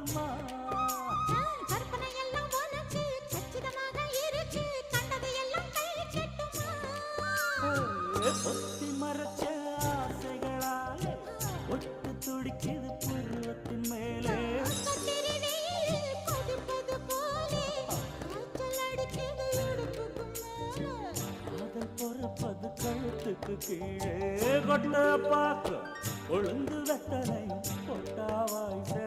ஆகுமா கற்பனை எல்லாம் உனக்கு கச்சிதமாக இருக்கு கண்டது எல்லாம் கை கட்டுமா பொத்தி மறைச்ச ஆசைகளாலே ஒட்டு துடிக்குது புருவத்தின் மேலே கத்திரி வெயில் கொதிப்பது போலே காய்ச்சல் அடிக்குது இடுப்புக்கு மேலே காதல் பொறப்பது கழுத்துக்கு கீழே கொட்ட பார்க்க ஒழுங்கு வெத்தலை